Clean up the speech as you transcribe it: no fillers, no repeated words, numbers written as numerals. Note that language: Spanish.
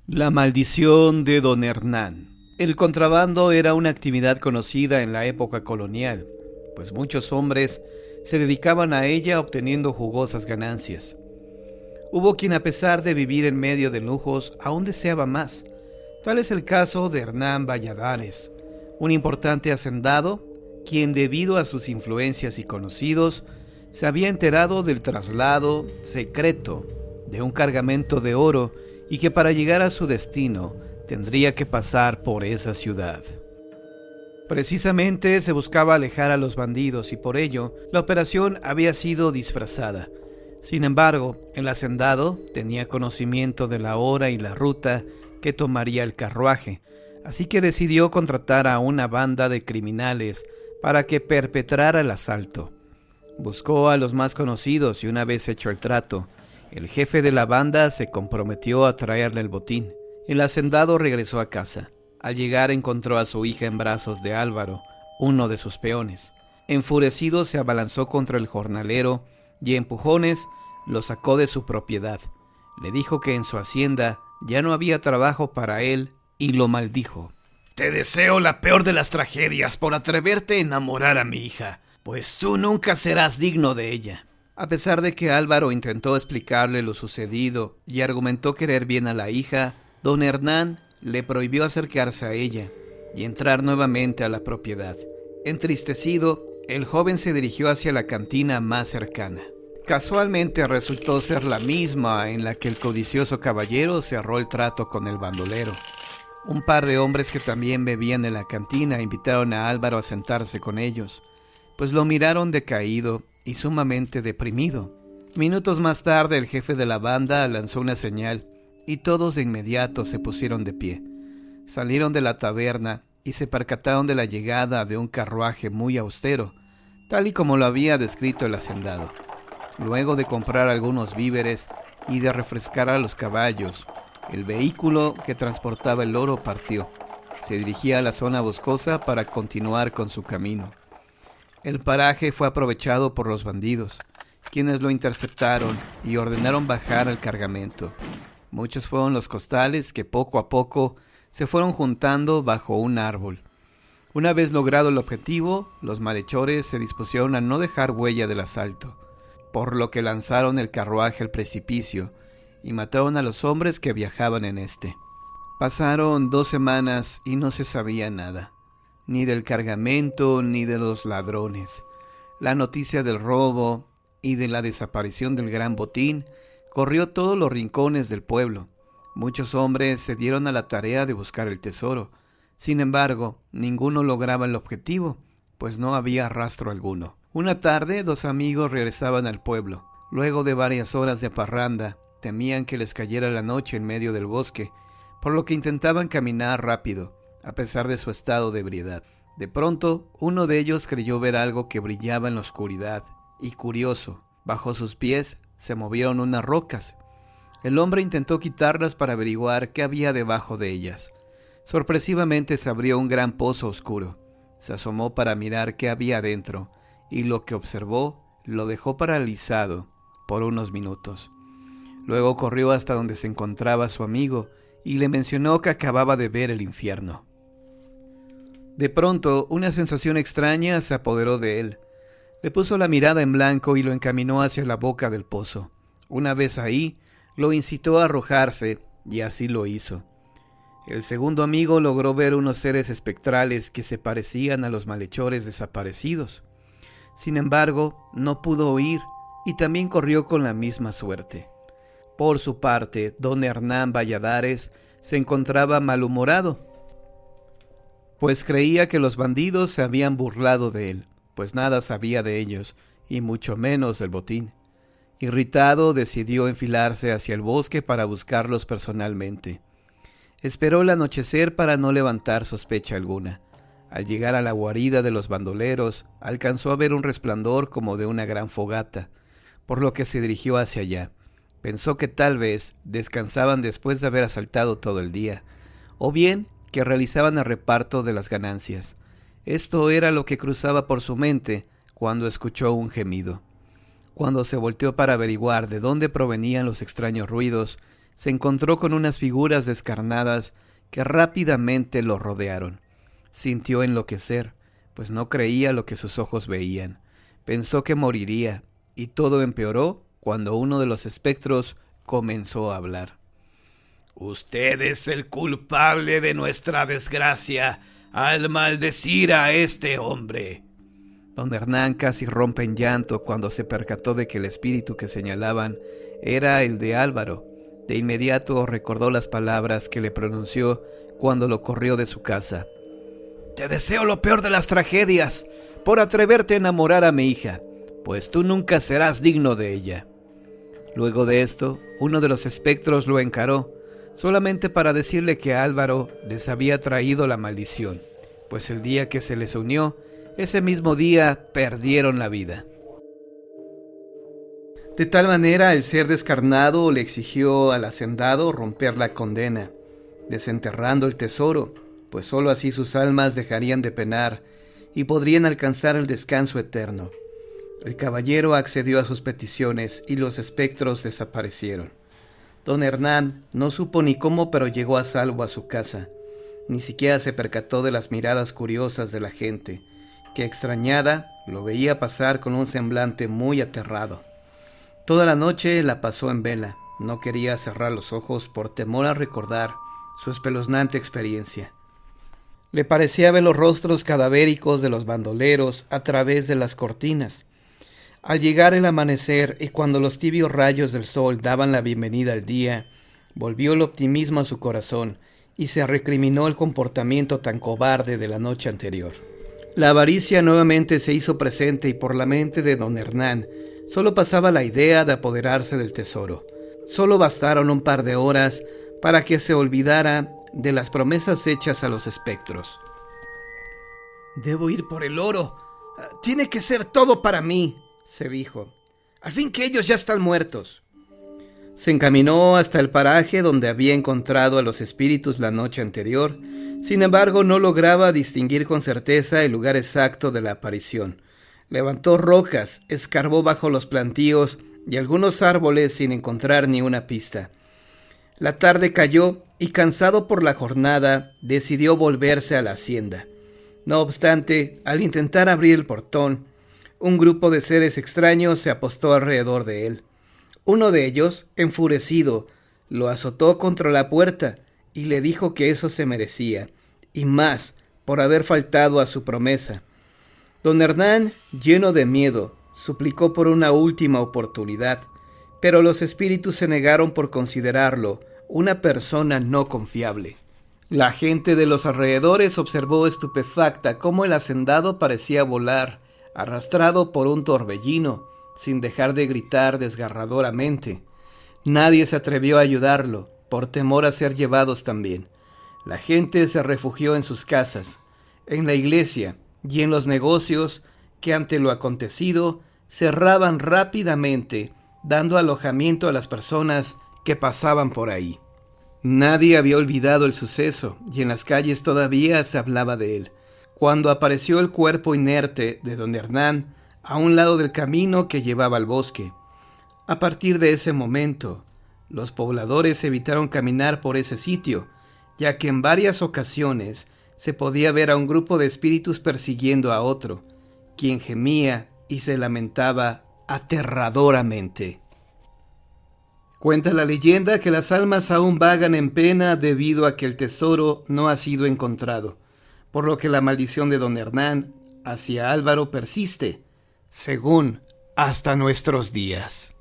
La maldición de Don Hernán. El contrabando era una actividad conocida en la época colonial, pues muchos hombres se dedicaban a ella obteniendo jugosas ganancias. Hubo quien, a pesar de vivir en medio de lujos, aún deseaba más. Tal es el caso de Hernán Valladares, un importante hacendado, quien debido a sus influencias y conocidos, se había enterado del traslado secreto de un cargamento de oro y que para llegar a su destino tendría que pasar por esa ciudad. Precisamente se buscaba alejar a los bandidos y por ello la operación había sido disfrazada. Sin embargo, el hacendado tenía conocimiento de la hora y la ruta que tomaría el carruaje, así que decidió contratar a una banda de criminales para que perpetrara el asalto. Buscó a los más conocidos y una vez hecho el trato, el jefe de la banda se comprometió a traerle el botín. El hacendado regresó a casa. Al llegar encontró a su hija en brazos de Álvaro, uno de sus peones. Enfurecido se abalanzó contra el jornalero y a empujones lo sacó de su propiedad. Le dijo que en su hacienda ya no había trabajo para él y lo maldijo. Te deseo la peor de las tragedias por atreverte a enamorar a mi hija, pues tú nunca serás digno de ella. A pesar de que Álvaro intentó explicarle lo sucedido y argumentó querer bien a la hija, don Hernán le prohibió acercarse a ella y entrar nuevamente a la propiedad. Entristecido, el joven se dirigió hacia la cantina más cercana. Casualmente resultó ser la misma en la que el codicioso caballero cerró el trato con el bandolero. Un par de hombres que también bebían en la cantina invitaron a Álvaro a sentarse con ellos, pues lo miraron decaído y sumamente deprimido. Minutos más tarde el jefe de la banda lanzó una señal y todos de inmediato se pusieron de pie. Salieron de la taberna y se percataron de la llegada de un carruaje muy austero, tal y como lo había descrito el hacendado. Luego de comprar algunos víveres y de refrescar a los caballos, el vehículo que transportaba el oro partió. Se dirigía a la zona boscosa para continuar con su camino. El paraje fue aprovechado por los bandidos, quienes lo interceptaron y ordenaron bajar el cargamento. Muchos fueron los costales que poco a poco se fueron juntando bajo un árbol. Una vez logrado el objetivo, los malhechores se dispusieron a no dejar huella del asalto, por lo que lanzaron el carruaje al precipicio y mataron a los hombres que viajaban en este. Pasaron 2 semanas y no se sabía nada, ni del cargamento ni de los ladrones. La noticia del robo y de la desaparición del gran botín corrió todos los rincones del pueblo. Muchos hombres se dieron a la tarea de buscar el tesoro. Sin embargo, ninguno lograba el objetivo, pues no había rastro alguno. Una tarde, 2 amigos regresaban al pueblo. Luego de varias horas de parranda, temían que les cayera la noche en medio del bosque, por lo que intentaban caminar rápido, a pesar de su estado de ebriedad. De pronto, uno de ellos creyó ver algo que brillaba en la oscuridad, y curioso, bajo sus pies se movieron unas rocas. El hombre intentó quitarlas para averiguar qué había debajo de ellas. Sorpresivamente se abrió un gran pozo oscuro. Se asomó para mirar qué había dentro, y lo que observó lo dejó paralizado por unos minutos. Luego corrió hasta donde se encontraba su amigo y le mencionó que acababa de ver el infierno. De pronto, una sensación extraña se apoderó de él. Le puso la mirada en blanco y lo encaminó hacia la boca del pozo. Una vez ahí, lo incitó a arrojarse, y así lo hizo. El segundo amigo logró ver unos seres espectrales que se parecían a los malhechores desaparecidos. Sin embargo, no pudo huir y también corrió con la misma suerte. Por su parte, don Hernán Valladares se encontraba malhumorado, pues creía que los bandidos se habían burlado de él, pues nada sabía de ellos, y mucho menos del botín. Irritado, decidió enfilarse hacia el bosque para buscarlos personalmente. Esperó el anochecer para no levantar sospecha alguna. Al llegar a la guarida de los bandoleros, alcanzó a ver un resplandor como de una gran fogata, por lo que se dirigió hacia allá. Pensó que tal vez descansaban después de haber asaltado todo el día, o bien que realizaban el reparto de las ganancias. Esto era lo que cruzaba por su mente cuando escuchó un gemido. Cuando se volteó para averiguar de dónde provenían los extraños ruidos, se encontró con unas figuras descarnadas que rápidamente lo rodearon. Sintió enloquecer, pues no creía lo que sus ojos veían. Pensó que moriría, y todo empeoró cuando uno de los espectros comenzó a hablar. Usted es el culpable de nuestra desgracia al maldecir a este hombre. Don Hernán casi rompe en llanto cuando se percató de que el espíritu que señalaban era el de Álvaro. De inmediato recordó las palabras que le pronunció cuando lo corrió de su casa. Te deseo lo peor de las tragedias por atreverte a enamorar a mi hija, pues tú nunca serás digno de ella. Luego de esto, uno de los espectros lo encaró, solamente para decirle que Álvaro les había traído la maldición, pues el día que se les unió, ese mismo día perdieron la vida. De tal manera, el ser descarnado le exigió al hacendado romper la condena, desenterrando el tesoro, pues sólo así sus almas dejarían de penar y podrían alcanzar el descanso eterno. El caballero accedió a sus peticiones y los espectros desaparecieron. Don Hernán no supo ni cómo, pero llegó a salvo a su casa. Ni siquiera se percató de las miradas curiosas de la gente, que extrañada lo veía pasar con un semblante muy aterrado. Toda la noche la pasó en vela. No quería cerrar los ojos por temor a recordar su espeluznante experiencia. Le parecía ver los rostros cadavéricos de los bandoleros a través de las cortinas. Al llegar el amanecer y cuando los tibios rayos del sol daban la bienvenida al día, volvió el optimismo a su corazón y se recriminó el comportamiento tan cobarde de la noche anterior. La avaricia nuevamente se hizo presente y por la mente de don Hernán solo pasaba la idea de apoderarse del tesoro. Solo bastaron un par de horas para que se olvidara de las promesas hechas a los espectros. Debo ir por el oro. Tiene que ser todo para mí, se dijo. Al fin que ellos ya están muertos. Se encaminó hasta el paraje donde había encontrado a los espíritus la noche anterior. Sin embargo, no lograba distinguir con certeza el lugar exacto de la aparición. Levantó rocas, escarbó bajo los plantíos y algunos árboles sin encontrar ni una pista. La tarde cayó y, cansado por la jornada, decidió volverse a la hacienda. No obstante, al intentar abrir el portón, un grupo de seres extraños se apostó alrededor de él. Uno de ellos, enfurecido, lo azotó contra la puerta y le dijo que eso se merecía, y más, por haber faltado a su promesa. Don Hernán, lleno de miedo, suplicó por una última oportunidad, pero los espíritus se negaron por considerarlo una persona no confiable. La gente de los alrededores observó estupefacta cómo el hacendado parecía volar, arrastrado por un torbellino, sin dejar de gritar desgarradoramente. Nadie se atrevió a ayudarlo, por temor a ser llevados también. La gente se refugió en sus casas, en la iglesia y en los negocios que ante lo acontecido cerraban rápidamente, dando alojamiento a las personas que pasaban por ahí. Nadie había olvidado el suceso y en las calles todavía se hablaba de él. Cuando apareció el cuerpo inerte de don Hernán a un lado del camino que llevaba al bosque. A partir de ese momento, los pobladores evitaron caminar por ese sitio, ya que en varias ocasiones se podía ver a un grupo de espíritus persiguiendo a otro, quien gemía y se lamentaba aterradoramente. Cuenta la leyenda que las almas aún vagan en pena debido a que el tesoro no ha sido encontrado, por lo que la maldición de don Hernán hacia Álvaro persiste, según hasta nuestros días.